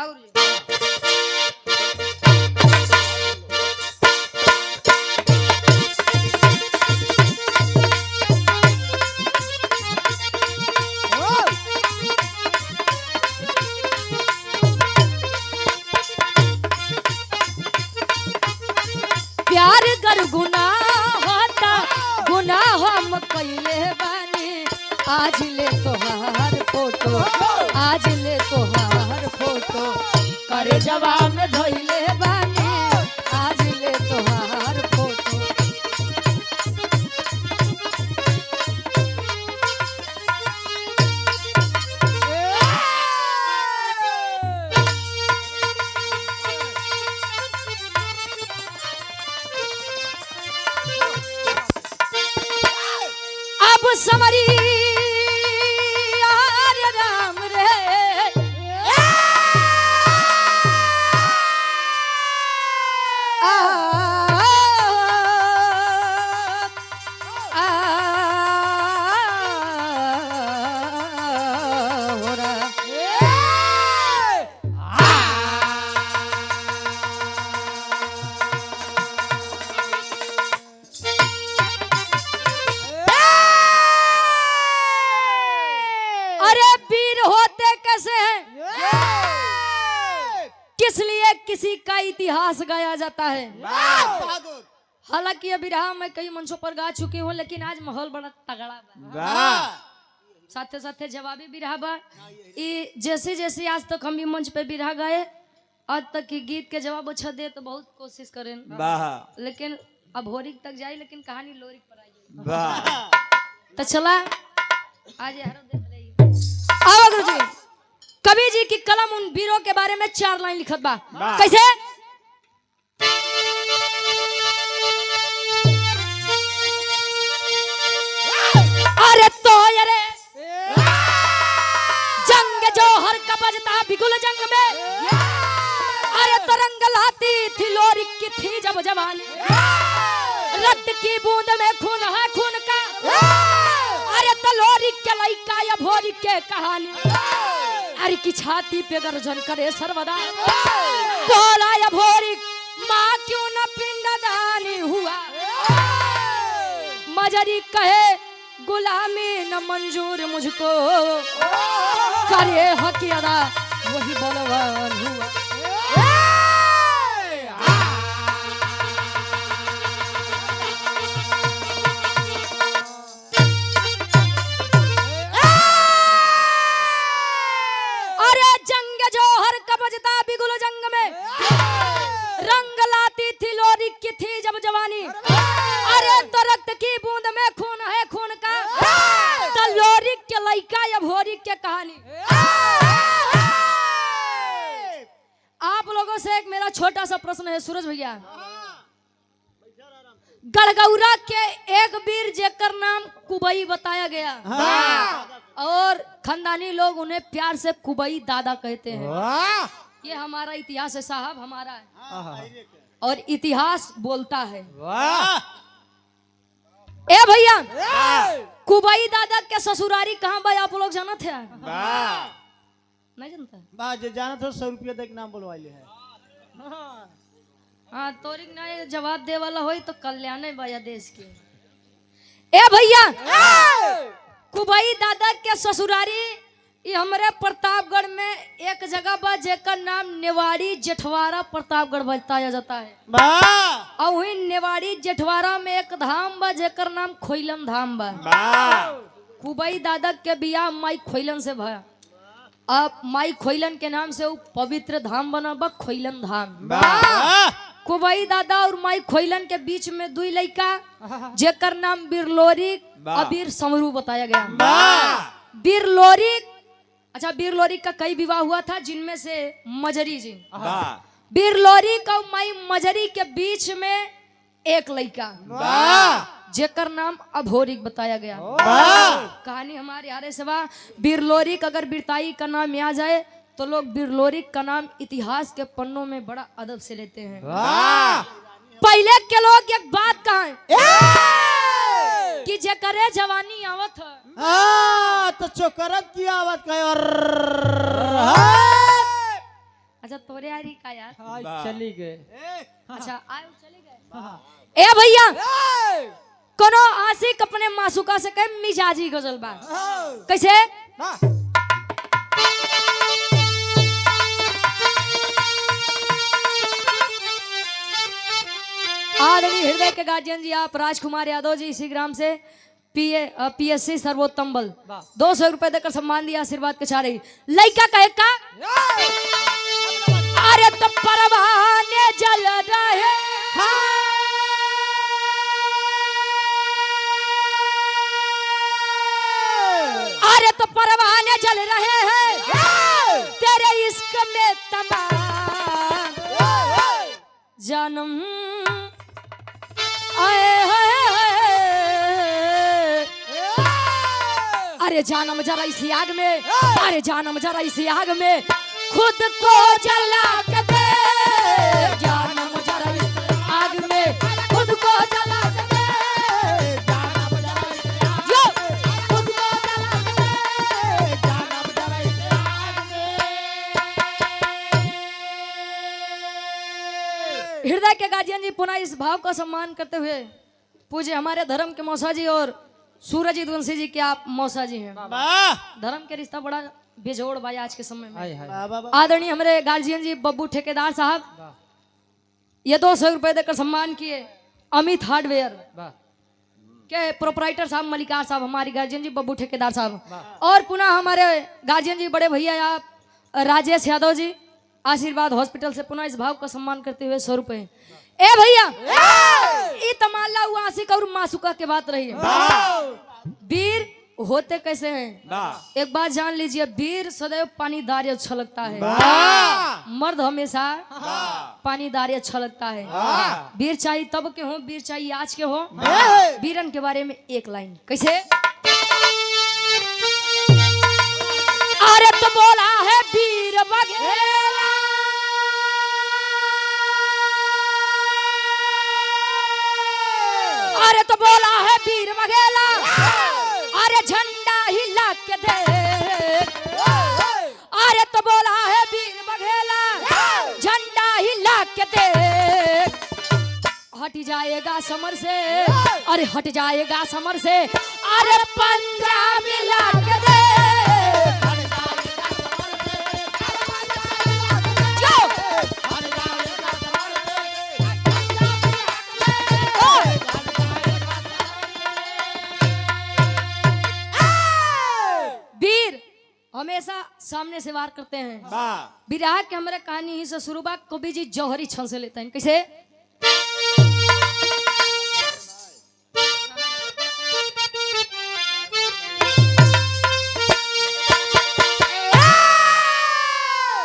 और जी प्यार कर गुनाह होता गुनाह हम कइले बानी आज ले तोहार फोटो आज ले तोहार फोटो करे जवान धइले बानी आज ले तोहार फोटो अब समरी यार राम रे आ, आ, हो रहा अरे वीर होते कैसे हैं किस लिए किसी का इतिहास गाया जाता है। हालांकि अभी रहा मैं कई मंचों पर गा चुकी हूँ लेकिन आज माहौल बड़ा तगड़ा बा साथे साथे जवाबी भी रहा बा जैसे जैसे आज तक हम भी मंच पे भी रहा गए आज तक की गीत के जवाब अच्छा दे तो बहुत कोशिश करें लेकिन अब होरिक तक जाए लेकिन कहानी लोरिक पर आई तो चला आज हर देख रही आओ गुरुजी कवि जी की कलम उन वीरों के बारे में 4 लाइन लिखत बा कैसे अरे तो अरे जंग जोहर का बजता बिगुल जंग में अरे तरंग लाती थी लोरी की थी जब जवानी रक्त की बूंद में खून है खून का अरे तलोरी के लइका या भोरी के कहानी अरे की छाती पे गर्जन करे सर्वदा बोला या भोरी माँ क्यों न पिंडदानी हुआ मजरी कहे गुलामी न मंजूर मुझको करे हक अदा वही बलवान हुआ। बजता बिगुल जंग में रंग लाती थी लोरी की थी जब जवानी अरे तो रक्त की बूंद में खून है खून का तो लोरी के लइका या भोरी के कहानी। आप लोगों से एक मेरा छोटा सा प्रश्न है सूरज भैया गड़गौरा के एक वीर जेकर नाम कुबई बताया गया और खानदानी लोग उन्हें प्यार से कुबई दादा कहते हैं। ये हमारा इतिहास है साहब हमारा है और इतिहास बोलता है। ए भैया कुबई दादा के ससुरारी कहाँ भाई आप लोग जाना थे नहीं जानता जाना था 100 रुपया तक नाम बोलवाइले है। हाँ तोरिक ना जवाब दे वाला हो तो कल्याण है भैया देश के। ए भैया कुबई दादा के ससुरारी ये हमारे प्रतापगढ़ में एक जगह बा जेकर नाम नेवाड़ी जेठवारा प्रतापगढ़ बताया जाता है और वही नेवाड़ी जेठवारा में एक धाम बा जेकर नाम खोइलन धाम बा। कुबई दादा के बियाह माई खोइलन से भया अब माई खोइलन के नाम से वो पवित्र धाम बना बा खोइलन धाम। कुबई दादा और माई खोइलन के बीच में 2 लड़का जेकर नाम बिरलोरी और बीर समरू बताया गया। बिरलोरी अच्छा बिरलोरी का कई विवाह हुआ था जिनमें से मजरी जी बिरलोरी का माई मजरी के बीच में एक लड़का जेकर नाम अभोरिक बताया गया। कहानी हमारे यारे से बा बिरलोरिक अगर बिरताई का नाम यहाँ जाए तो लोग बिरलोरिक का नाम इतिहास के पन्नों में बड़ा अदब से लेते हैं। पहले के लोग एक बात कहें कि जेकरे जवानी आवत है तो चोकरत की आवत कहे और अच्छा तोरे आ रही का यार। आज चली गए। अच्छा आए चले गए। ए भैया कोनो आशिक अपने मासूका से कहे मिजाजी गजल बा कैसे। आदरणीय हृदय के गार्जियन जी आप राजकुमार यादव जी इसी ग्राम से पीएससी सर्वोत्तम बल 200 रुपए देकर सम्मान दिया आशीर्वाद के चाह रही लड़का कहे का। अरे तो परवाने जल रहे अरे तो परवाने जल रहे हैं तेरे इश्क में तमाम जन्म आए अरे जानम जरा इसी आग में अरे जानम जरा इसी आग में खुद को जला के दे जानम जरा इस आग में खुद को जला के दे जानम जरा जो खुद को जला के दे जानम जरा इस आग में। हृदय के गार्जियन जी पुनः इस भाव का सम्मान करते हुए पूज्य हमारे धर्म के मौसा जी और सूरज वंशी जी के आप मौसा जी हैं। धर्म के रिश्ता बड़ा बेजोड़ भाई आज के समय में। आदरणीय हमारे गार्जियन जी बब्बू ठेकेदार साहब ये 200 रुपए देकर सम्मान किए। अमित हार्डवेयर के प्रोपराइटर साहब मलिकार साहब हमारी गार्जियन जी बब्बू ठेकेदार साहब और पुनः हमारे गार्जियन जी बड़े भैया आप राजेश यादव जी आशीर्वाद हॉस्पिटल से पुनः इस भाव का सम्मान करते हुए 100 रुपए। ए भैया ये तमाल्ला हुआ आशिक और मासूका के बात रही है। वीर होते कैसे हैं एक बात जान लीजिए वीर सदैव पानीदार अच्छा लगता है मर्द हमेशा पानीदार अच्छा लगता है। वीर चाहिए तब के हो वीर चाहिए आज के हो। वीरन के बारे में एक लाइन कैसे। अरे तो बोला है वीर बघेला अरे तो बोला है वीर बघेला अरे झंडा हिला के दे अरे तो बोला है वीर बघेला झंडा हिला के दे हट जाएगा समर से अरे हट जाएगा समर से अरे पंजाब मिला के दे हमेशा सामने से वार करते हैं। विराह के हमारे कहानी ही से शुरू बा कवि जी जौहरी छन से लेते हैं कैसे।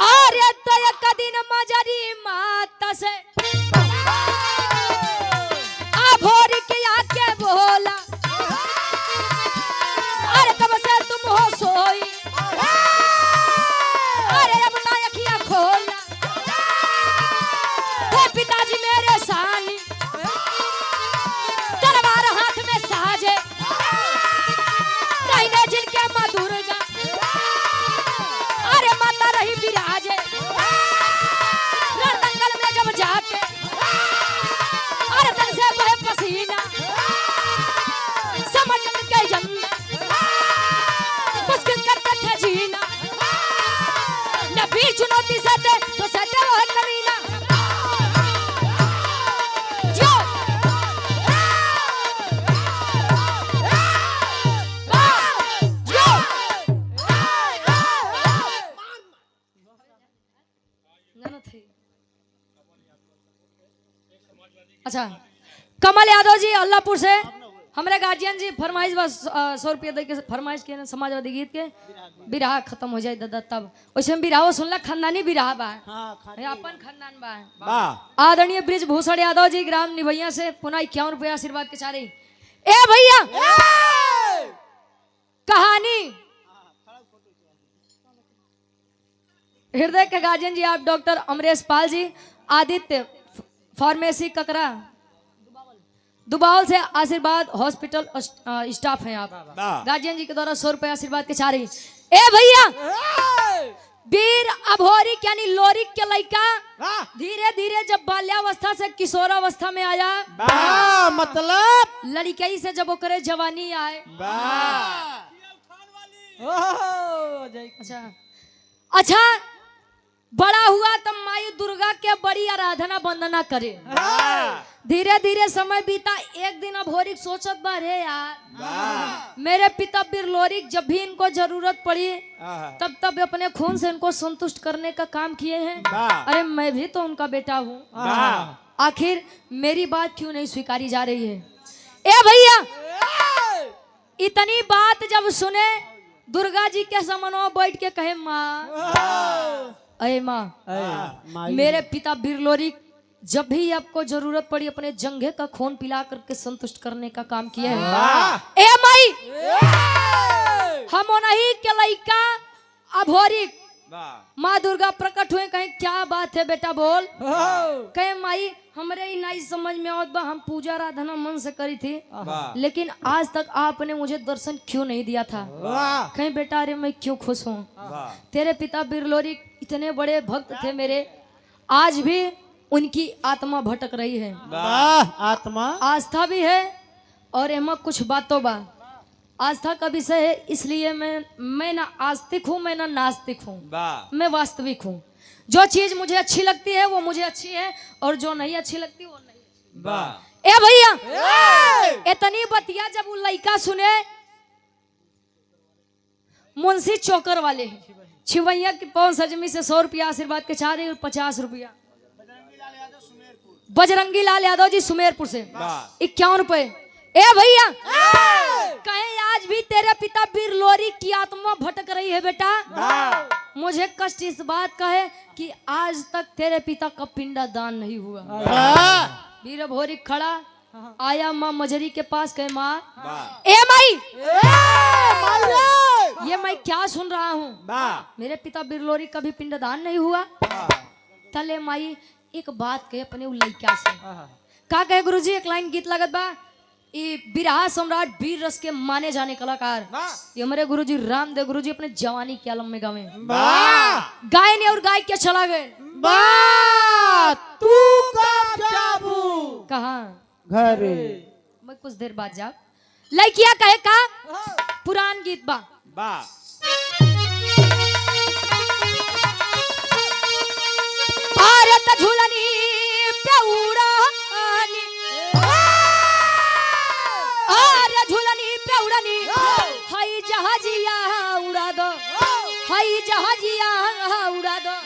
अरे तो एक दिन मजरी माता से भोर के आके बोला अरे तब से तुम हो सोई अरे अब नायकिया खोलना हे पिताजी मेरे सानी तलवार हाथ में साजे कहने जिनके माँ दुर्गा अरे माता रही विराजे रणदंगल में जब जाके अरे तन से बहे पसीना समझ के अंदर मुश्किल करते थे जीना नबी चुनौती से दे तो सहते वो है कमीना जो अच्छा कमल यादव जी अल्लाहपुर से हमारे गार्जियन जी फरमाइश बस 100 रुपया दे के फरमाइश किए समाजवादी गीत के बिरहा खत्म हो जाए दादा तब वैसे हम बिरहा सुनला खानदानी बिरहा बा अपन खानदान बा। आदरणीय ब्रिज भूषण यादव जी ग्राम निभैया से पुनः 51 रुपया आशीर्वाद के चारे। ए भैया कहानी हृदय के गार्जियन जी आप डॉक्टर अमरेश पाल जी आदित्य फार्मेसी ककरा दुबावल से आशीर्वाद हॉस्पिटल स्टाफ हैं आप गार्जियन जी के द्वारा 100 रुपए आशीर्वाद के चाह रही। ए भैया वीर अभोरिक यानी लोरिक के लड़का धीरे धीरे जब बाल्यावस्था से किशोरावस्था में आया, मतलब लड़कई से जब ओकरे जवानी आए। अच्छा बड़ा हुआ तब माई दुर्गा के बड़ी आराधना वंदना करे। धीरे धीरे समय बीता। एक दिन अभोरिक सोचत बा, रे यार मेरे पिता बिरलोरिक जब भी इनको जरूरत पड़ी तब तब अपने खून से इनको संतुष्ट करने का काम किए हैं। अरे मैं भी तो उनका बेटा हूँ, आखिर मेरी बात क्यों नहीं स्वीकारी जा रही है? ए भैया इतनी बात जब सुने दुर्गा जी के सामने बैठ के कहे, माँ अरे माँ मेरे पिता बिरलोरिक जब भी आपको जरूरत पड़ी अपने जंघे का खून पिला करके संतुष्ट करने का काम किया है। ए माई हम नहीं के लइका अभोरिक। माँ दुर्गा प्रकट हुए, कहे क्या बात है बेटा बोल। कहे माई हमरे ही नहीं समझ में आवत बा, हम पूजा आराधना मन से करी थी लेकिन आज तक आपने मुझे दर्शन क्यों नहीं दिया था। कहे बेटा अरे मैं क्यों खुश हूँ, तेरे पिता बिरलोरिक इतने बड़े भक्त थे मेरे, आज भी उनकी आत्मा भटक रही है। आत्मा आस्था भी है और एमा कुछ बातों बा। आस्था का विषय है, इसलिए मैं ना आस्तिक हूँ मैं ना नास्तिक हूँ, मैं वास्तविक हूँ। जो चीज मुझे अच्छी लगती है वो मुझे अच्छी है और जो नहीं अच्छी लगती वो नहीं। ए भैया इतनी बतिया जब वो लड़का सुने, मुंशी चौकर वाले हैं छिवैया की पवन सजमी से 100 रुपया आशीर्वाद के चाह रहे और 50 रुपया बजरंगी लाल यादव जी सुमेरपुर से 51 रुपए। ए भैया कहे आज भी तेरे पिता बिरलोरिक की आत्मा भटक रही है बेटा। मुझे कष्ट इस बात का है कि आज तक तेरे पिता का पिंडा दान नहीं हुआ। वीर अभोरिक खड़ा आया माँ मजरी के पास, कहे माँ ए माई ये मैं क्या सुन रहा हूँ, मेरे पिता बिरलोरिक का भी पिंडदान नहीं हुआ। तले माई एक बात कहे अपने लड़का से, का कहे गुरुजी एक लाइन गीत लगत बा, ये बिरहा सम्राट वीर रस के माने जाने कलाकार ये हमारे गुरुजी रामदेव गुरुजी अपने जवानी के आलम में गावे गाय ने और गाय के चला गए। तू कब जाबू कहाँ घर मैं कुछ देर बाद जा। लड़किया कहे का पुरान गीत बा अरे त झूलनी पे उड़ानी, अरे झूलनी पे उड़ानी हई जहाजिया उड़ा दो, हई जहाजिया उड़ा दो,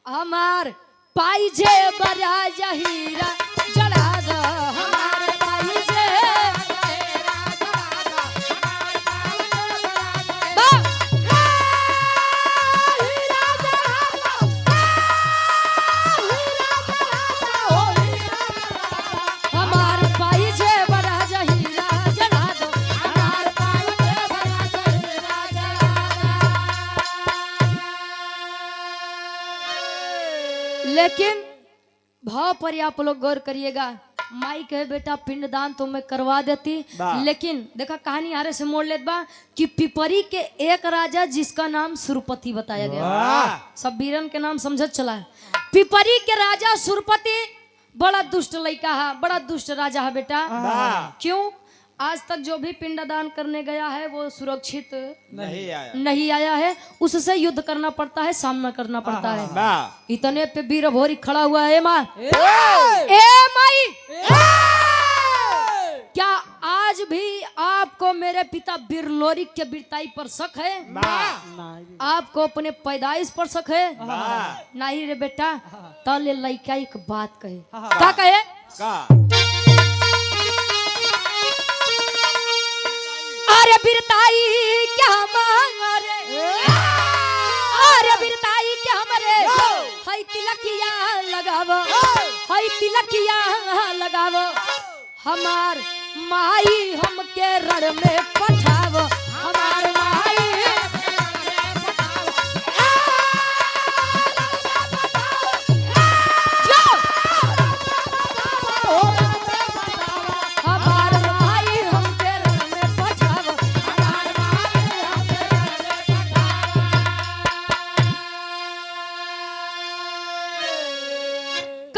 हमार पाई जे बरा जहीरा जड़ा दो, हमार पाई जे लेकिन भाव पर आप लोग गौर करिएगा। माई कहे बेटा पिंडदान तो मैं करवा देती, लेकिन देखा कहानी आरे से मोड़ लेत बा कि पिपरी के एक राजा जिसका नाम सुरपति बताया गया, सब वीरन के नाम समझत चला है। पिपरी के राजा सुरपति बड़ा दुष्ट लड़का है, बड़ा दुष्ट राजा है बेटा। क्यों? आज तक जो भी पिंडदान करने गया है वो सुरक्षित नहीं आया है, उससे युद्ध करना पड़ता है, सामना करना पड़ता है। इतने पे वीर अभोरिक खड़ा हुआ है। माँ ए माई क्या आज भी आपको मेरे पिता बिरलोरिक के वीरताई पर शक है? आपको अपने पैदाइश पर शक है? नहीं रे बेटा। तले लड़का एक बात कहे, क्या कहे? अरे बिरताई क्या मारे, अरे बिरताई क्या हमारे हई तिलकिया लगावो, हई तिलकिया लगावो, हमार माई हमके रण में पठावो, हमार माई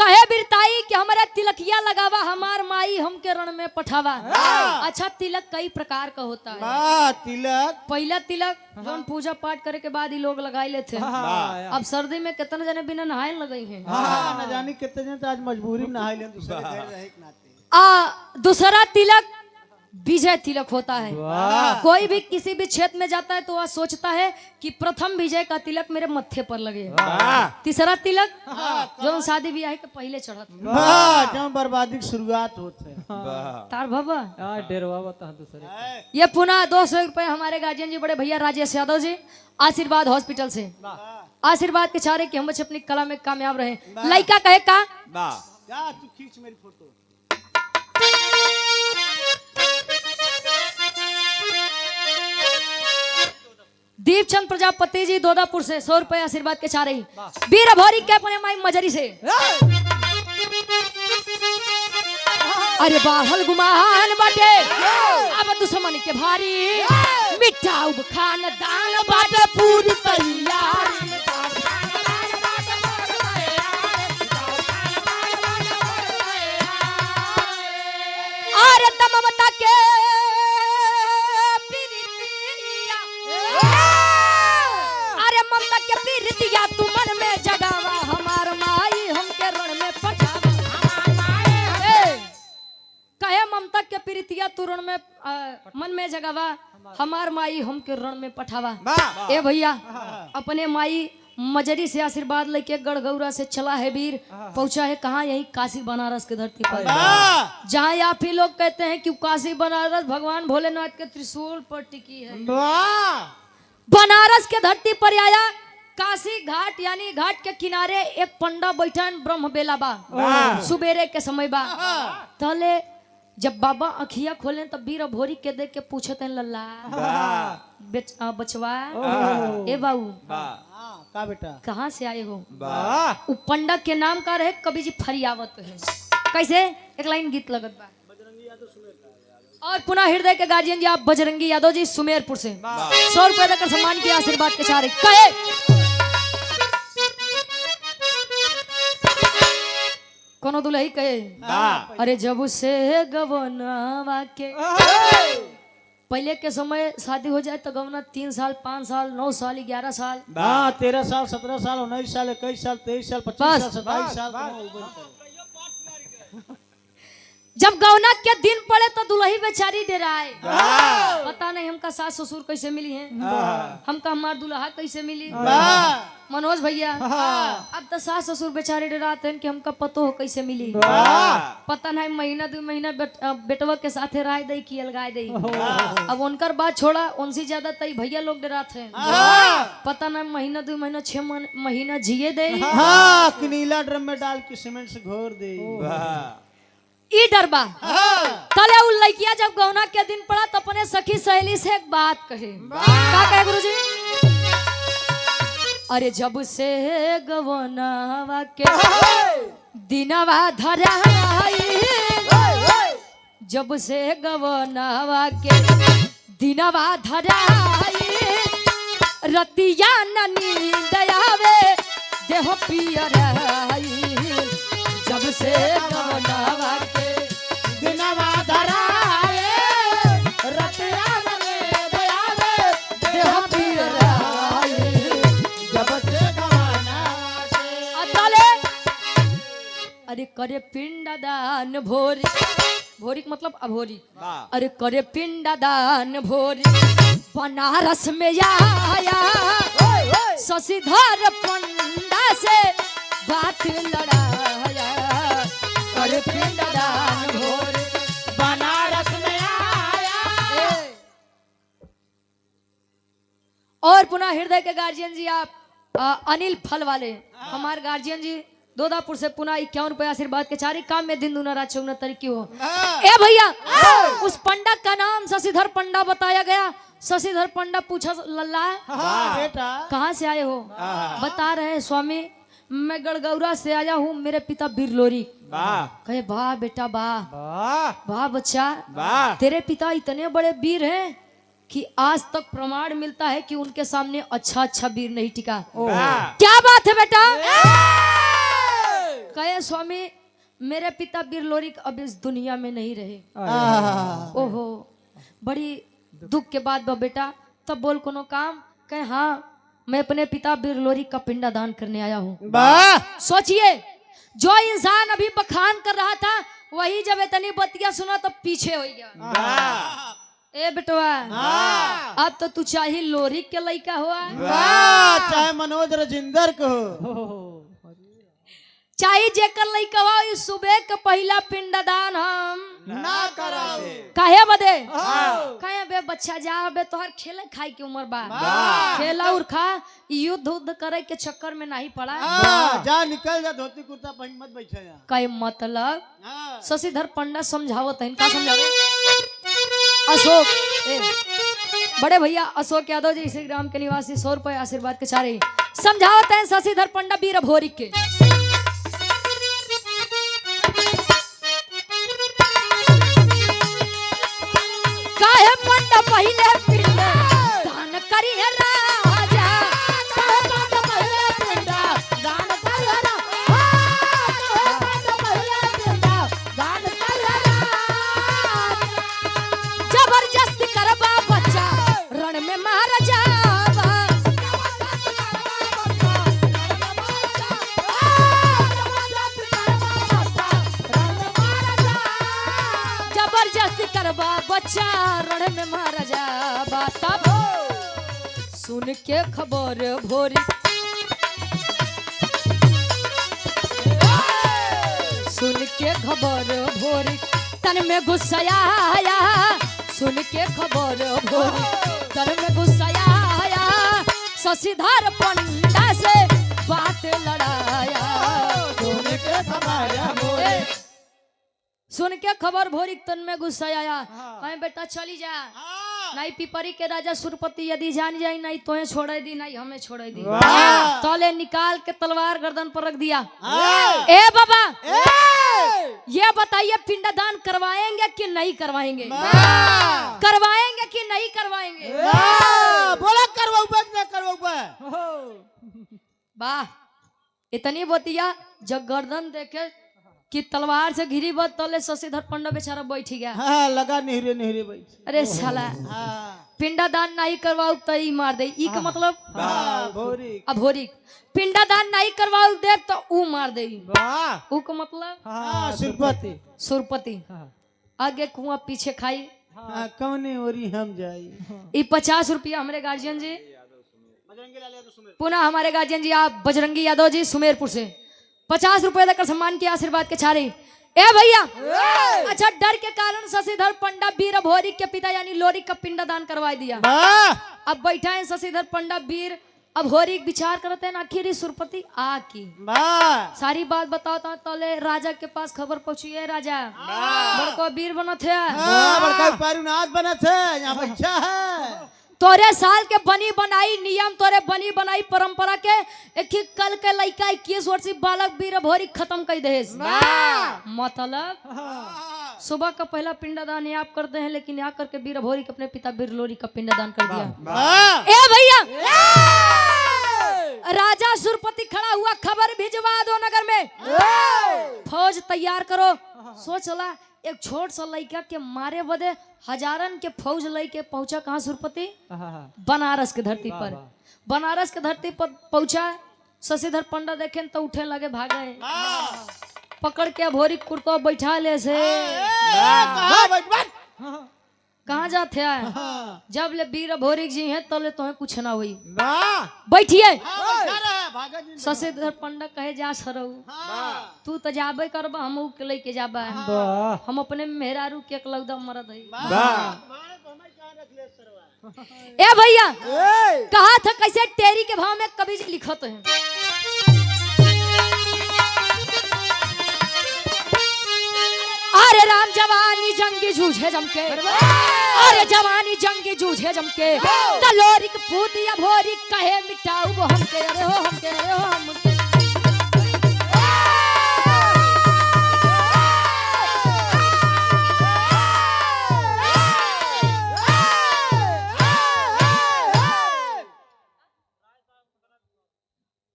कहे बिरताई कि हमारा तिलकिया लगावा हमार माई हमके रण में पठावा। अच्छा तिलक कई प्रकार का होता है। तिलक पहला तिलक जौन पूजा पाठ करे के बाद ही लोग लगाई लेते हैं। अब सर्दी में कितने जने बिना नहाए लगाई हैं। न जानी कितने जन तो आज मजबूरी में नहाई लें दूसरे घर रहे के नाते। दूसरा तिलक विजय तिलक होता है। कोई भी किसी भी क्षेत्र में जाता है तो वह सोचता है कि प्रथम विजय का तिलक मेरे मत्थे पर लगे। तीसरा तिलक जो शादी ब्याह के पहले चढ़त जब बर्बादी की शुरुआत होते है। तार बाबा डेरवा बता दूसरे। ये पुनः 200 रुपए हमारे गार्जियन जी बड़े भैया राजेश यादव जी आशीर्वाद हॉस्पिटल से आशीर्वाद के चारे कि हम बच्चे अपनी कला में कामयाब रहे। लड़का कहे का जा तू खींच मेरी फोटो। दीपचंद प्रजापति जी दोदापुर से 100 रुपए आशीर्वाद के चाह रही। वीर भौरी के अपने माई मजरी से। अरे बाहल गुमान बाटे अब दुश्मन के भारी मिठाऊ खानदान बाटे पूरी तैयारी। अरे तममता के प्रीतिया तू मन में जगावा हमार माई हमके रण में पठावा। कहे ममता के प्रीतिया तू रण में मन में जगावा हमार माई हमके रण में पठावा। ए भैया अपने माई मजरी से आशीर्वाद लेके गढ़गौरा से चला है वीर पहुंचा है कहाँ यही काशी बनारस के धरती पर जहाँ आप ही लोग कहते हैं कि काशी बनारस भगवान भोलेनाथ के त्रिशूल पर टिकी है। बनारस के धरती पर आया काशी घाट यानी घाट के किनारे एक पंडा बैठा ब्रह्म बेला बा सुबेरे के समय बा। तले जब बाबा अखिया खोले तब वीर भोरी के देख के पूछते हैं लल्ला बचवा ए बाबू का बेटा कहाँ से आए हो। वो पंडा के नाम का रहे कवि जी फरियावत है। कैसे एक लाइन गीत लगत बा। और पुनः हृदय के गार्जियन जी आप बजरंगी यादव जी सुमेरपुर से 100 रुपए देकर सम्मान के आशीर्वाद के चारे कहे कोनो दुल्ही कहे अरे जब से गवनवा के पहले के समय शादी हो जाए तो गवना 3 साल 5 साल 9 साल 11 साल 13 साल 17 साल 19 साल 21 साल 23 साल 25 साल 27 साल। जब गौना के दिन पड़े तो दुल्ही बेचारी डराए पता नहीं हमका सास ससुर कैसे मिली है हमका हमार दुल्हा कैसे मिली। मनोज भैया अब तो सास ससुर बेचारे डराते हैं कि हमका पतो हो कैसे मिली। पता नहीं महीना 2 महीना बेटवा के साथे राय दई की अलगाए दई। अब उनकर बात छोड़ा उनसे ज्यादा तई भैया लोग डराते हैं। पता नहीं महीना 2 महीना 6 महीना जिए दे नीला ड्रम में डाल के सीमेंट से घोर दे ई डरबा। तले उ लड़किया जब गौना के दिन पड़ा तो अपने सखी सहेली से एक बात कहे। का कहे गुरुजी। अरे जब से गवनावा के दिनवा धराई जब से गवनावा के दिनवा धराई रतिया न नींद आवे देह पियराई जब से गवनावा के दिनवा धराए रतिया न नींद आवे देह पियराई जब से गवनावा के। अतले अरे करे पिंडदान भोरी भोरी मतलब अभोरी। अरे करे पिंडदान भोरी बनारस में आया शशिधर पंडा से बात लड़ाया। करे पिंडदान भोरी बनारस में आया। और पुनः हृदय के गार्जियन जी आप अनिल फल वाले हमारे गार्जियन जी दोदापुर से पुनः 51 रुपए आशीर्वाद के चारी काम में दिन दूना रात चौगुना तरीकी हो। ए भैया उस पंडा का नाम शशिधर पंडा बताया गया। शशिधर पंडा पूछा लल्ला बेटा कहाँ से आए हो। बता रहे स्वामी मैं गढ़गौरा से आया हूँ मेरे पिता बिरलोरी। कहे वाह बेटा वाह वाह बच्चा तेरे पिता इतने बड़े वीर हैं कि आज तक प्रमाण मिलता है कि उनके सामने अच्छा वीर नहीं टिका। क्या बात है बेटा। कहे स्वामी मेरे पिता बीर लोरिक अब इस दुनिया में नहीं रहे। ओहो बड़ी दुख के बाद बा बेटा, तब बोल कोनो काम? कहे हाँ मैं अपने पिता बीर लोरिक का पिंडा दान करने आया हूँ। सोचिए जो इंसान अभी बखान कर रहा था वही जब इतनी बतिया सुना तो पीछे हो गया। ए बेटवा अब तो तू चाहे लोरिक के लड़का हुआ, चाहे मनोज राजेंद्र को, चाहे जेकर लड़का हुआ, इस सुबह का पहला पिंडदान हम ना करावे। काहे बदे? काहे बे बच्चा जा बे, तोहर खेले खाए की उम्र बा, खेला और खा, युद्ध उद्ध करे के चक्कर में नहीं पड़ा। जा निकल जा, धोती कुर्ता पहन मत बैठा जा। कई मतलब शशिधर पंडा समझावत है, इनका समझावत। अशोक बड़े भैया अशोक यादव जी इसी ग्राम के निवासी 100 रुपए आशीर्वाद के चारे समझावत है शशिधर पंडा बीर भोरिक के। काहे पंडा पहले पिंड दान करी है राजा, काहे पंडा पहले पिंड दान करी है राजा, पंडा पहले पिंड दान करी है राजा। जबरदस्ती करबा बच्चा रण में मार जावा, जबरदस्ती करबा बच्चा रण में मार जावा। तब सुन के खबर भोरी, सुन के खबर भोरी तन में गुस्सा आया, सुन के खबर भोरी तन में गुस्सा आया, शशिधर पंडा से बात लड़ाया। सुन के खबर भोरी तन में गुस्सा आया, मैं बेटा चली जा, नहीं पिपरी के राजा सुरपति यदि जान जाए नहीं तो छोड़ दी, नहीं हमें छोड़ दी। तले निकाल के तलवार गर्दन पर रख दिया। ए बाबा ये बताइए पिंडदान करवाएंगे कि नहीं करवाएंगे? करवाएंगे कि नहीं करवाएंगे? बोला करवाऊंगा। वाह इतनी बतिया जब गर्दन देखे कि तलवार से घिरी बत तले शशिधर पंडा बेचारा बैठ गया। लगा निहरे निहरे बैठ। अरे साला पिंडदान नहीं करवाऊ तो ई मार दे, ई का मतलब अब भोरी पिंडदान नहीं करवाऊ दे तो ऊ मार दे, ऊ का मतलब सुरपति। सुरपति आगे कुआं पीछे खाई, कौने ओरी हम जाई। ई 50 रुपया हमारे गार्जियन जी, पुनः हमारे गार्जियन जी आप बजरंगी यादव जी सुमेरपुर से 50 रुपए देकर सम्मान किया आशीर्वाद के चारे। ए भैया अच्छा डर के कारण शशिधर पंडा बीर भोरिक के पिता यानी लोरिक का पिंडदान करवा दिया। अब बैठा है शशिधर पंडा बीर अभोरिक विचार करते हैं आखिर सुरपति आ की सारी बात बताता तले राजा के पास खबर पहुंची है। राजा बड़का वीर बना थे, बड़का पारुनाथ बना थे, यहाँ बच्चा है तोरे साल के बनी बनाई नियम, तोरे बनी बनाई परंपरा के एक ही कल के लड़का 21 वर्षीय बालक वीर भोरी खत्म कर दे। मतलब सुबह का पहला पिंडदान यहाँ करते हैं, लेकिन यहाँ करके वीर भोरी अपने पिता वीर लोरी का पिंडदान कर दिया। ए भैया राजा सुरपति खड़ा हुआ, खबर भिजवा दो नगर में, फौज तैयार करो। सोचला एक छोट सा लड़का के मारे बदे हजारन के फौज लेके पहुंचा कहाँ सुरपति? बनारस के धरती पर। बनारस के धरती पर पहुंचा, शशिधर पंडा देखे तो उठे लगे भागे, पकड़ के भोरी कुर्तो बैठा ले से कहाँ जाते हैं? जब ले वीर भोरी जी हैं तो ले तुम्हें कुछ ना हुई, बैठिए। शशिधर पंडा कहे जा सरऊ तू तो जाबे करबा, हम के लेके जाबा, हम अपने मेहरारू के एकलौता मरद है। ए भैया कहा था कैसे टेरी के भाव में कभी लिखत है। अरे राम जवानी जंगी जूझे जमके, अरे जवानी जंगी जूझे जमके, तलोरिक पूत या भोरी कहे मिटाऊ वो हमके, अरे हो हमके, अरे हो हमके।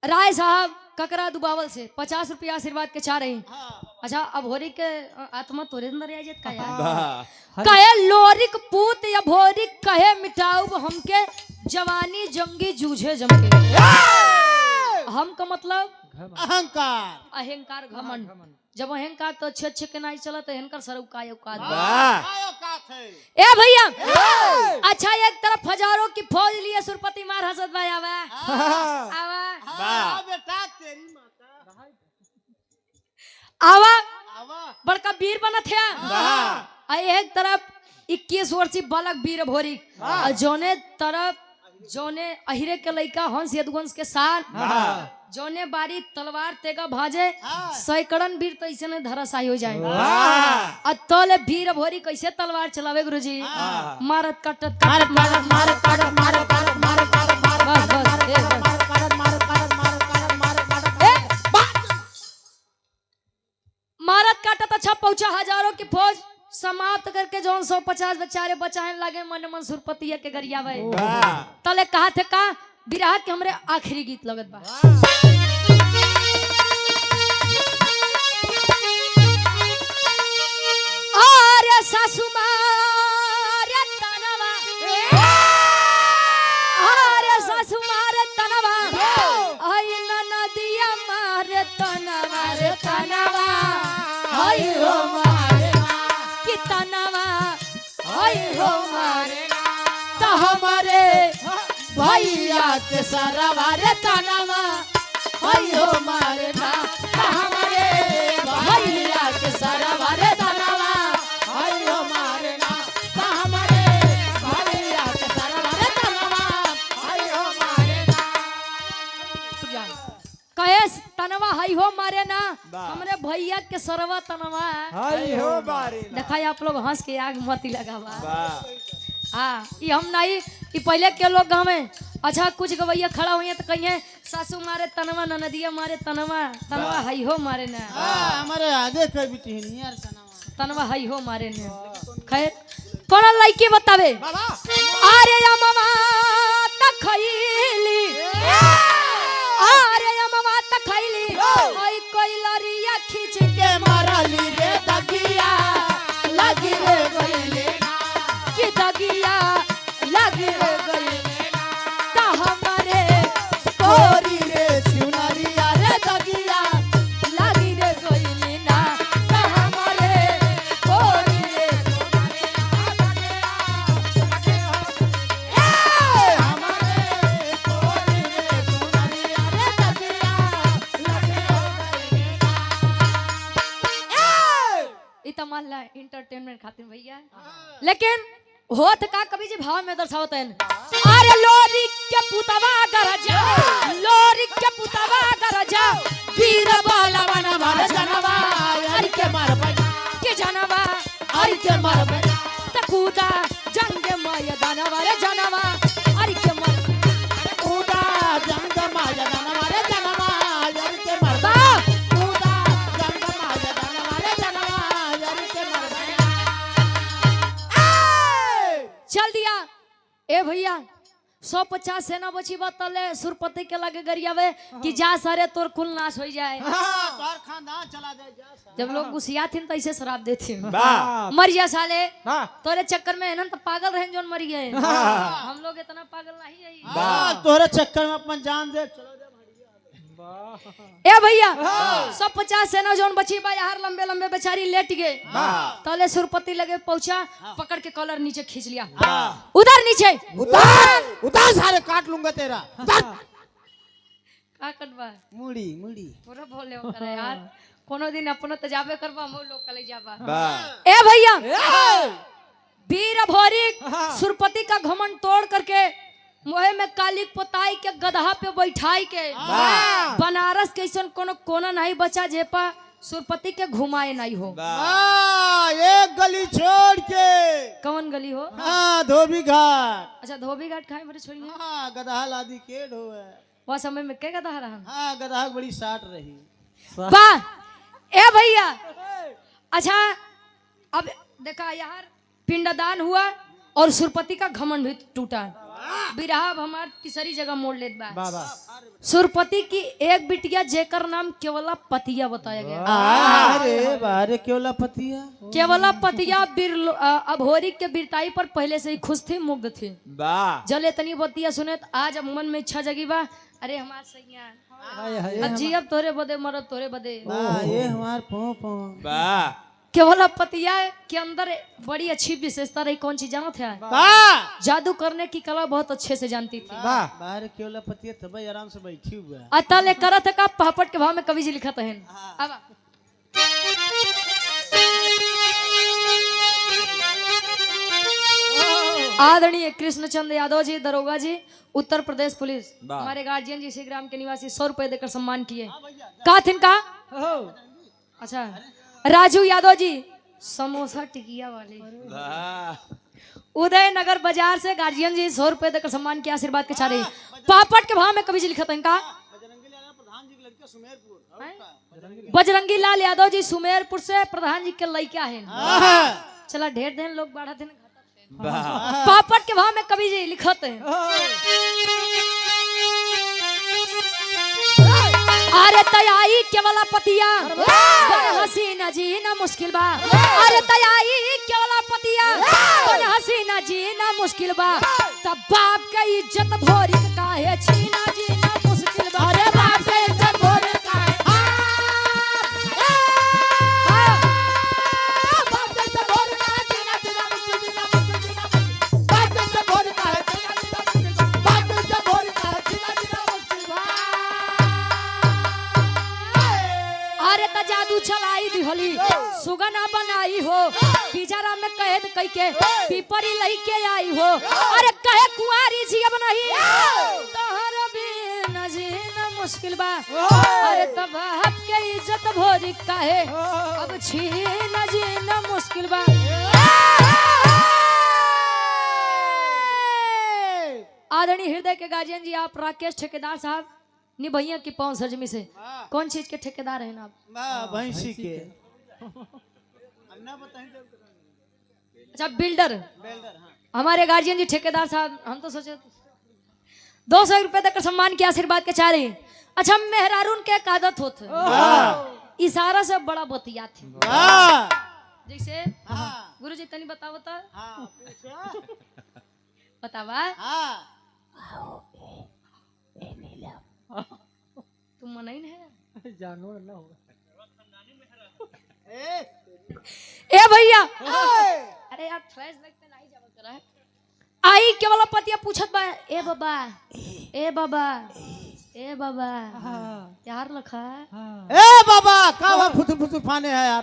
राय साहब ककरा दुबावल से 50 रुपया आशीर्वाद के चाह रही। अच्छा अब होरी के आत्मा तोरे अंदर आ जात का यार। कहे लोरिक पूत या भोरिक कहे मिटाऊ हमके जवानी जंगी जूझे जमके। हम का मतलब अहंकार अहंकार घमंड। जब अहंकार तो अच्छे अच्छे के नहीं चला तो अहंकार सर उकाय उकाद। ए भैया अच्छा एक तरफ हजारों की फौज लिए सुरपति मार हसद भाई आवा आवा बेटा तेरी माता आवा बड़का वीर बना थे। एक तरफ 21 वर्षीय बालक वीर भोरी और जोने तरफ जोने अहिरे के लड़का हंस यदुवंश के साथ जोने बारी तलवार तेगा भाजे सैकड़न वीर तो ऐसे धराशायी हो जाए। तले वीर भोरी कैसे तलवार चलावे गुरुजी मारत काटत मारत मारत मारत काटत मारत काटत मारत काटत बस मारत काटत अच्छा पहुंचा हजारों की फौज समाप्त करके जो 150 बेचारे बचाने लगे मन मन सुरपतिया के गरिया तले कहा थे का विराह के हमरे आखिरी गीत लगत बा। अरे सासू मारे तनवा अरे सासू मारे तनवा आई नदिया मारे तनवा रे तनवा आई हो मारे कि तनवा आई हो मारे तो हमारे भैया के सरवा रे तनवा आई हो मारे ना तो हमारे भैया के सरवा रे तनवा आई हो मारे ना तो हमारे भैया के सरवा रे तनवा आई हो मारे ना। कहे तनवा आई हो मारे ना हमरे भैया के सरवा तनवा हाय हो बारी देखा आप लोग हंस के आग मती लगावा। हाँ ये हम नहीं कि पहले के लोग गाँव में अच्छा कुछ गवैया खड़ा हुई तो कहीं सासू मारे तनवा ननदिया मारे तनवा तनवा हई हो मारे ना हमारे आगे कोई भी नहीं यार तनवा हई हो मारे ने। खैर कौन लड़की बतावे अरे या मामा तक खैली अरे या मामा तक खैली ओई कोई लरिया खींच के मारली रे दगिया लगी रे गईले कि दगिया लगी रे गईले ता हमारे कोरी रे चुनरिया रे दगिया लगी रे गईले ना ता हमारे कोरी रे ला इंटरटेनमेंट खातिर भैया लेकिन होत का कभी जी भाव में दर्शावत है। अरे लोरी के पुतवा गरजा लोरी के पुतवा गरजा वीर बाला बना मार जनवा अरे के मार के जनवा अरे के मार तकुदा जंग मैदानवा रे जनवा अरे के मार कूदा जंग मैदानवा रे जनवा अरे के मार कूदा जंग मैदानवा रे जनवा अरे के मार चल दिया ए भैया 150 सेना बची बतले सुरपति के लगे गरियावे कि जा सारे तोर कुल नाश हो जाए तोर खानदान चला जाए जा जब लोग गुस्सिया थे तो ऐसे शराब देते मर जा साले तोरे चक्कर में तो पागल रहे जोन मर गए हम लोग इतना पागल नहीं है तोरे चक्कर में अपन जान दे चलो ए भैया 150 सेना जोन बची बा यार लंबे लंबे बेचारी लेट गए तले सुरपति लगे पहुंचा पकड़ के कॉलर नीचे खींच लिया उधर नीचे उतार सारे काट लूंगा तेरा का कटवा मुड़ी मुड़ी पूरा बोले करे यार कोनो दिन अपनो त जाबे करबा हम लोग कले जाबा ए भैया वीर भोरी सुरपति का घमंड तोड़ करके मोहे में काली पोताई के गधा पे बैठाई के बनारस के ऐसा कोनो कोना नहीं बचा जेपा सुरपति के घुमाए नहीं हो एक गली छोड़ के कौन गली हो धोबी घाट अच्छा धोबी घाट खाए बड़े छोड़ी गधा लादी के ढोए वह समय में क्या गधा रहा गधा बड़ी साट रही वाह ए भैया अच्छा अब देखा यार पिंडदान हुआ और सुरपति का घमंड भी टूटा बिरहा हमार तीसरी जगह मोड़ लेत बा। बाबा सुरपति की एक बिटिया जेकर नाम केवला पतिया बताया गया। अरे बारे केवला पतिया केवला पतिया अभोरी के बिरताई पर पहले से ही खुश थी, मुग्ध थी। जले तनी बतिया सुने तो आज अब मन में इच्छा जगी बा, अरे हमार सैया अब जियब तोरे बदे मरद तोरे बदे। ये हमार पो पो केवला पतिया के अंदर बड़ी अच्छी विशेषता रही, कौन चीज जानो थे? जादू करने की कला बहुत अच्छे से जानती थी। बाहर केवला पतिया तब आराम से बैठी हुआ अतले करत का पापट के भाव में कवि जी लिखत है। अब आदरणीय कृष्णचंद्र यादव जी, दरोगा जी, उत्तर प्रदेश पुलिस, हमारे गार्जियन जी, इसी ग्राम के निवासी 100 रुपए देकर सम्मान किए। का थिन का? अच्छा, राजू यादव जी, समोसा टिकिया वाले, उदयनगर बाजार से गार्जियन जी 100 रुपए देकर सम्मान किया, आशीर्वाद के चारे। पापड़ के भाव में कवि जी लिखत हैं का? बजरंगी लाल यादव जी सुमेरपुर से प्रधान जी के लड़का है। चला ढेर दिन लोग बढ़ा थे। पापड़ के भाव में कवि जी लिखत हैं, अरे तयाई केवला पतिया हसीना जीना मुश्किल बा। अरे तयाई केवला पतिया हसीना जीना मुश्किल बा। तब बाप का इज्जत भोरी काहे छीना जीना मुश्किल बा। अरे बाप का इज्जत भोरी काहे जादू चलाई दिहली सुगना बनाई हो, पिजरा में कैद कई के पीपरी लई के आई हो। अरे कहे कुंवारी जियब नहीं तोहर बिन जीना मुश्किल बा। अरे तब बाप के इज्जत भोरी काहे अब छीना जीना मुश्किल बा। आदरणीय हृदय के गार्जियन जी, आप राकेश ठेकेदार साहब निभैया की पवन सरजमी से कौन चीज के ठेकेदार हैं आप? भैंसी के। अच्छा, बिल्डर हमारे गार्जियन जी ठेकेदार साहब, हम तो सोचे 200 रुपए देकर सम्मान किया, आशीर्वाद के चारे। अच्छा, मेहरारून के एक आदत होते इशारा से बड़ा बतिया थी। जैसे गुरु जी तनी बताओ तो बतावा तुम मनाई है जानवर ना होगा। ए भैया, अरे यार फ्लैश लगते नहीं जब करा है। आई केवल पतिया पूछत बा, ए बाबा ए बाबा ए बाबा यार लखा ए बाबा का फुतु फुतु फाने है यार।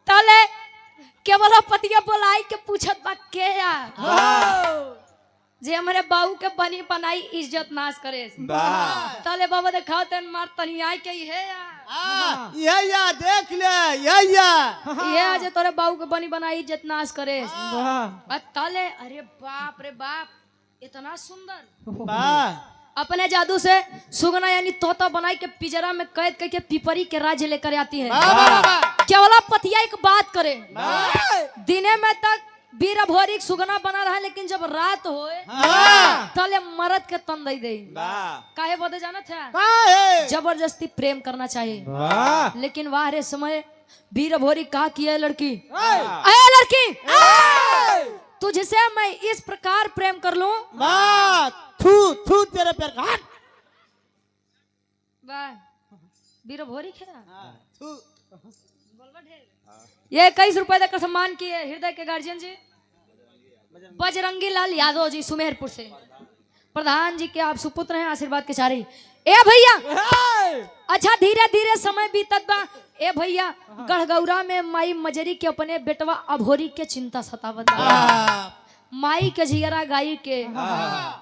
तले केवल पतिया बोलाई के पूछत बा के यार जे हमारे बाबू के बनी बनाई इज्जत नाश करे। तले बाबा दिखाओ तन मार तनी आई के है या देख ले ये आज तोरे बाबू के बनी बनाई इज्जत नाश करे। तले अरे बाप रे बाप, इतना सुंदर अपने जादू से सुगना यानी तोता बनाई के पिजरा में कैद करके पीपरी के राज्य लेकर आती है। केवला पतिया एक बात करे, दिने में तक बीरा भोरी सुगना बना रहा है, लेकिन जब रात होए तले मरद के तन दे काहे बदे जाना था? जबरदस्ती प्रेम करना चाहिए। लेकिन वाह रे समय बीरा भोरी कहा कि लड़की लड़की तुझसे मैं इस प्रकार प्रेम कर लूं, थू थू तेरे पैर का हट। वाह बीरा भोरी खेला ये 21 रुपए देकर सम्मान किए हृदय के गार्जियन जी बजरंगी लाल यादव जी सुमेरपुर से, प्रधान जी के आप सुपुत्र हैं, आशीर्वाद के चारे। ए भैया, अच्छा धीरे धीरे समय बीतत बा। ए भैया, गढ़गौरा में माई मजरी के अपने बेटवा अभोरी के चिंता सतावत बा। माई के जियरा गाई के,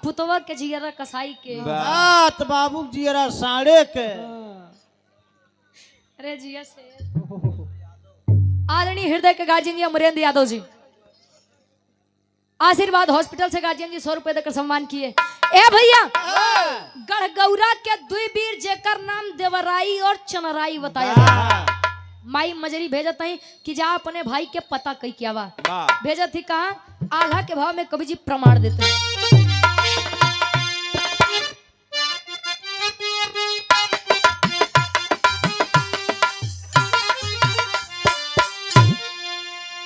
पुतवा के जियरा कसाई के, बात बाबू जियरा साढ़े के। अरे जिया से आदरणीय हृदय के गार्जियन जी अमरेंद्र यादव जी, आशीर्वाद हॉस्पिटल से गार्जियन जी 100 रुपए देकर सम्मान किए। ए भैया, गढ़गौरा के दुई वीर जेकर नाम देवराई और चनराई बताया। माई मजरी भेजत नहीं कि जा अपने भाई के पता कई क्या बा। वाह भेजत ही कहा आल्हा के भाव में कवि जी प्रमाण देते हैं।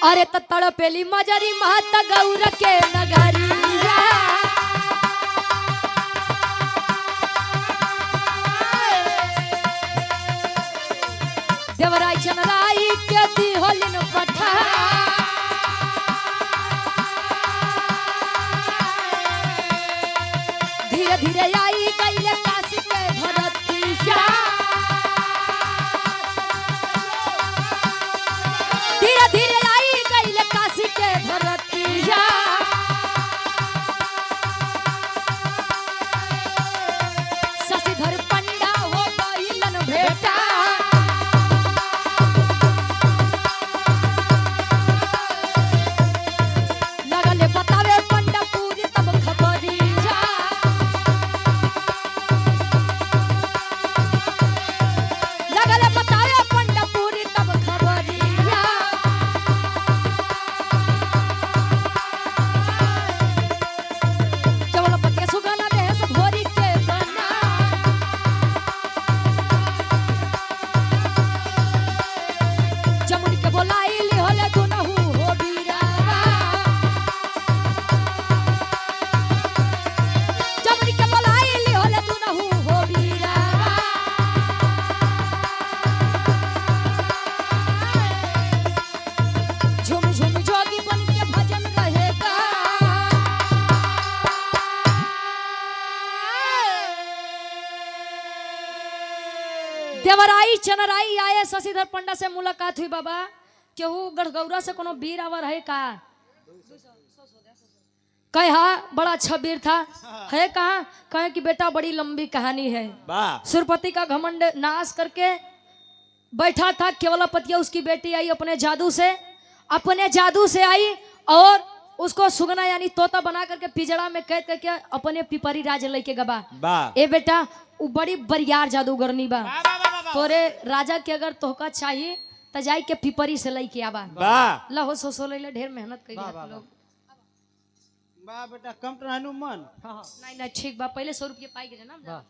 अरे तड़पेली मजरी महत गौर के नगरिया देवराई चनराई के दी होलिन पठा धीरे धीरे आई गईले काशी के धरतिया धीरे धीरे आई गईले काशी के धरतिया शशिधर पंडा हो गईलन भेटा लगले बतावे पंडा पूरी तब खबरिया लगले बतावे पंडा पूरी तब खबरिया चवल पत्ते सुगना दे सब भोरी के बना जमुनी के बोलाइली होले दुनहु हो बीरावा जमुनी के बोलाइली होले दुनहु हो बीरावा झूम झूम जोगी बन के भजन रहेगा देवराई चनराई आए शशिधर पंडा से मुलाकात हुई बाबा केहू गढ़गौरा से कोनो वीर आवर है का कहे हाँ बड़ा अच्छा वीर था है कहा कहे कि बेटा बड़ी लंबी कहानी है वाह सुरपति का घमंड नाश करके बैठा था केवलापतिया उसकी बेटी आई अपने जादू से आई और उसको सुगना यानी तोता बना करके पिजड़ा में कैद करके अपने पिपरी राज लेके गबा वाह ए बेटा वो बड़ी बरियार जादूगरनी बा तोरे राजा के अगर तोहका चाहिए त जाई के पिपरी से लेके आबा वाह लहो सो ले ढेर मेहनत कइले आप लोग बा बेटा कम तो रहनु मन नहीं नहीं ठीक बा पहले 100 रुपये पाई गिरे ना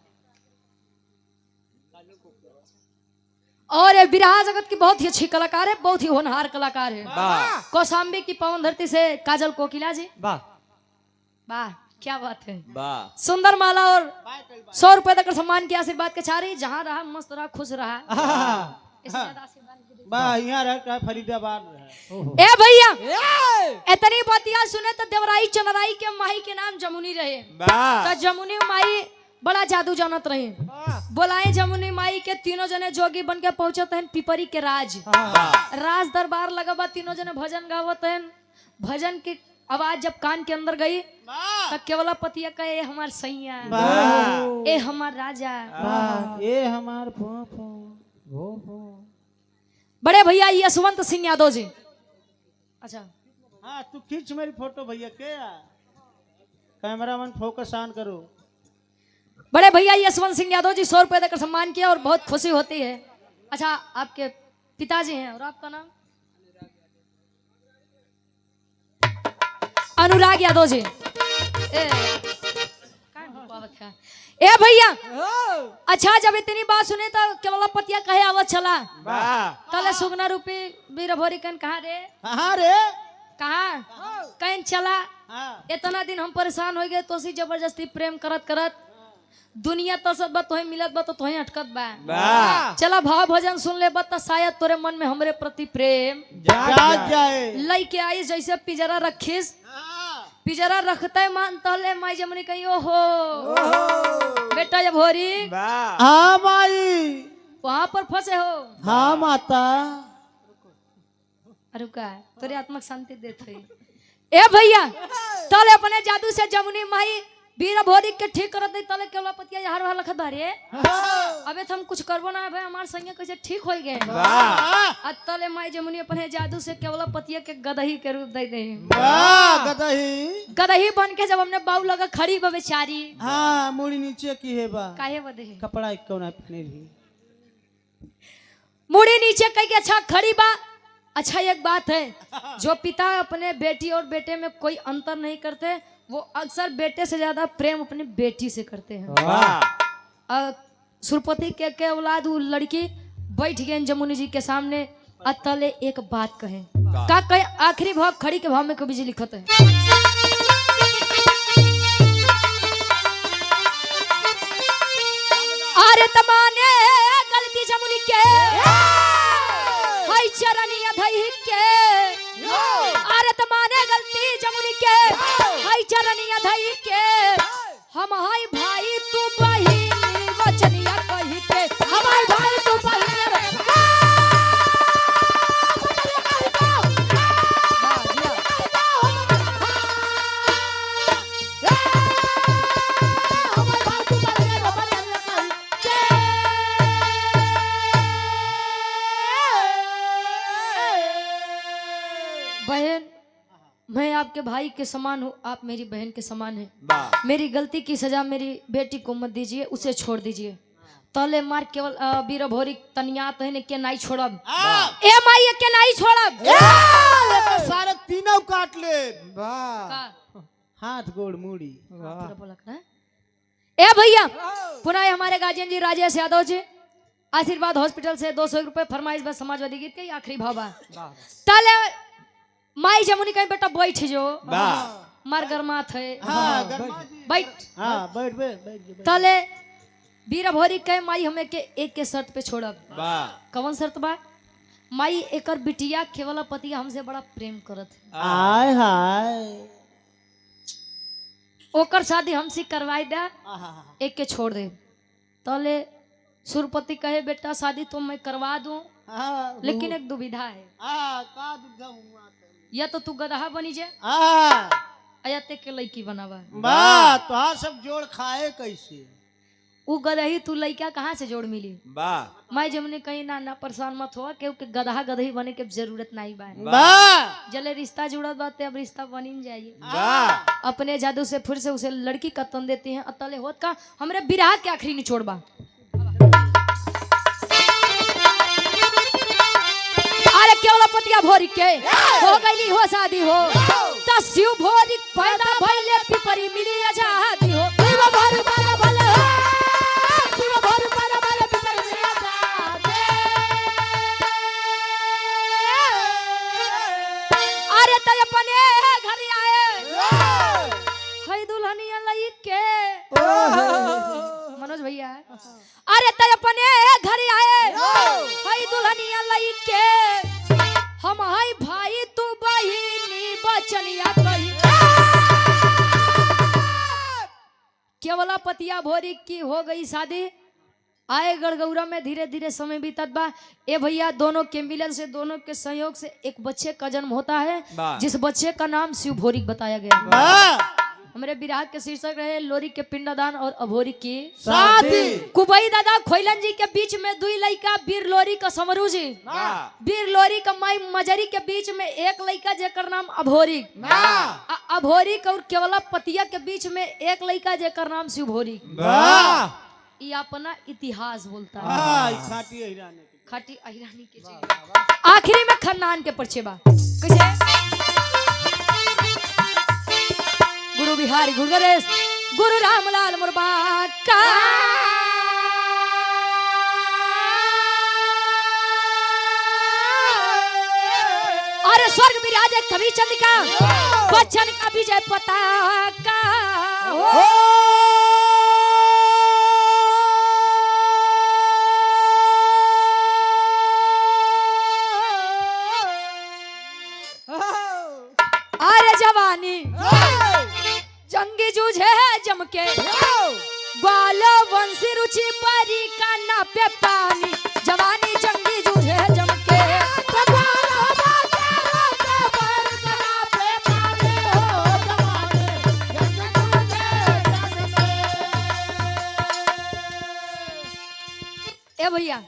और ये विराह जगत की बहुत ही अच्छी कलाकार है बहुत ही होनहार कलाकार है वाह कौशाम्बी की पवन धरती से काजल कोकिला जी वाह वाह क्या बात है वाह सुंदर माला और 100 रुपए देकर सम्मान की आशीर्वाद के चाह रही जहाँ रहा मस्त रहा खुश रहा इससे ज्यादा आशीर्वाद नहीं दे। बा यहाँ रह का फरीदाबाद रहे ए भैया इतनी बातियां सुने तो देवराई चनराई के माही के नाम जमुनी रहे वाह तो जमुनी माई बड़ा जादू जानत रहे बोलाए जमुनी माई के तीनों जने जोगी बन के पहुंचत हैं पिपरी के राज राज दरबार लगवा तीनों जने भजन गावत हैं भजन की आवाज जब कान के अंदर गई तब केवलापतिया का ए हमार सैया ए हमार राजा ये हमार पोपो बड़े भैया यशवंत सिंह यादव जी अच्छा हाँ तू खींच मेरी फोटो भैया के कैमरा मैन फोकस ऑन करो बड़े भैया यशवंत सिंह यादव जी 100 रुपए देकर सम्मान किया और बहुत खुशी होती है। अच्छा आपके पिताजी हैं और आपका नाम अनुराग यादव जी ए भैया अच्छा जब इतनी बात सुने तो केवलापतिया कहे आवत चला तले सुगना रूपी वीर भोरी कन कहाँ रे हाँ रे कहाँ कहीं चला हाँ इतना दिन हम परेशान हो गए तो सी जबरदस्ती प्रेम करत करत दुनिया तरसत बा तोहे मिलत बा तो तोहे अटकत बा चला भाव भजन सुन ले बा तो शायद तोरे मन में हमरे प्रति प्रेम जाग जाए लई के आई जैसे पिजरा रखिस पिजरा रखते मान तहले माई जमनी कही ओहो बेटा जब होरी हाँ माई वहां पर फंसे हो हाँ माता रुका तोरे आत्मक शांति देते ए भैया तले अपने जादू से जमुनी माई वीर भोरी के ठीक करत दे तले केवलापतिया हर लखत बारे अबे हम कुछ करबो ना भाई हमार संगे कैसे ठीक हो गए आ तले माई जमुनी अपने जादू से केवलापतिया के गदही के रूप दे दे गदही गदही बन के जब हमने बाऊ लगा खड़ी बा बेचारी हाँ मुड़ी नीचे की है बा काहे बदे कपड़ा कौन पहने रही मुड़ी नीचे कह के अच्छा खड़ी बा। अच्छा एक बात है, जो पिता अपने बेटी और बेटे में कोई अंतर नहीं करते, वो अक्सर बेटे से ज्यादा प्रेम अपनी बेटी से करते हैं। सुरपति के औलाद वो लड़की बैठ गए जमुनी जी के सामने, अतले एक बात कहे का कहे, आखिरी भाव खड़ी के भाव में कवि जी लिखत है। अरे तमाने गलती जमुनी के हाय चरनिया धई के, अरे तमाने गलती जमुनी के हाय चरनिया धई के, हम हाय भाई तू बहिनी वचनिया कही के, हमारे भाई तू बहिनी बहन, मैं आपके भाई के समान हूँ, आप मेरी बहन के समान हैं। मेरी गलती की सजा मेरी बेटी को मत दीजिए, उसे छोड़ दीजिए। तले मार केवल बीर भोरी तनिया तहने के नहीं छोड़ब, ए माई के नहीं छोड़ब, सारे तीनों काट ले। का? हाथ गोड़ मुड़ी। पूरा बोला ना? ए भैया, पुनः हमारे गार्जियन जी राजेश यादव जी आशीर्वाद हॉस्पिटल से 200 रुपए फरमाइश बस समाजवादी गीत के आखिरी भावा। तले माई जमुनी कहीं बेटा बैठ जो, मार गरमात है, बैठ बैठ बैठ। तले बीर भोरी कहे माई हमें के एक के शर्त पे छोड़ब। कौन शर्त बा? माई एकर बिटिया केवल पति हमसे बड़ा प्रेम करत है, आय हाय, ओकर शादी हमसे करवाई दे, एक के छोड़ दे। तले सुरपति कहे बेटा शादी तो मैं करवा दूं, लेकिन एक दुविधा है, या तो तू गदहा बनी जे, या ते के लड़की बनावा। तो सब जोड़ खाए कैसे? वो गदही तू लड़का कहाँ से जोड़ मिली? मैं जमने कहीं ना परेशान मत हुआ, क्योंकि गदहा गदही बने के जरूरत नहीं बा। जले रिश्ता जुड़त बात, अब रिश्ता बनी जाइए। अपने जादू से फिर से उसे लड़की का तन देती हैं। अतले होत का हमरे बिरहा के आखिरी निचोड़ बा। अरे केवल पतिया भोरी के हो गईली हो शादी हो, शिव भोरी पैदा भइले पिपरी मिली आजादी हो। शिव भोरी पैदा भले हो, शिव भोरी पैदा भले पिपरी मिली आजादी। अरे त अपने घर आए हई दुल्हनिया लई के, मनोज भैया, अरे त अपने घर आए हई दुल्हनिया लई के, हम हाय भाई तू बहिनी बचनिया कही। केवला पतिया भोरी की हो गई शादी, आए गड़गौरा में धीरे धीरे समय बीतत बा। ए भैया, दोनों के मिलन से, दोनों के संयोग से एक बच्चे का जन्म होता है, जिस बच्चे का नाम शिव भोरी बताया गया। हमारे विराग के शीर्षक रहे लोरी के पिंडदान और अभोरी की शादी। कुबई दादा खोइलन जी के बीच में दुई लड़का, बीर लोरी का समरू जी, बीर लोरी का माई मजरी के बीच में एक लड़का जेकर नाम अभोरी, अभोरी का और केवला पतिया के बीच में एक लड़का जेकर नाम शिव भोरी। ये अपना इतिहास बोलता है, खाटी अहिरानी के चीज। आखिरी में खन्नान के पर्चे बा कैसे? गुरु बिहारी गुरु गणेश गुरु रामलाल मुरबा का, अरे स्वर्ग विराजे कवि चंद्रिका, बच्चन का विजय पताका हो। अरे जवानी जंगी जूझे जम के, ग्वालो वंशी रुचि परी का ना पे पानी, जवानी जंगी जूझे जम के, ए भैया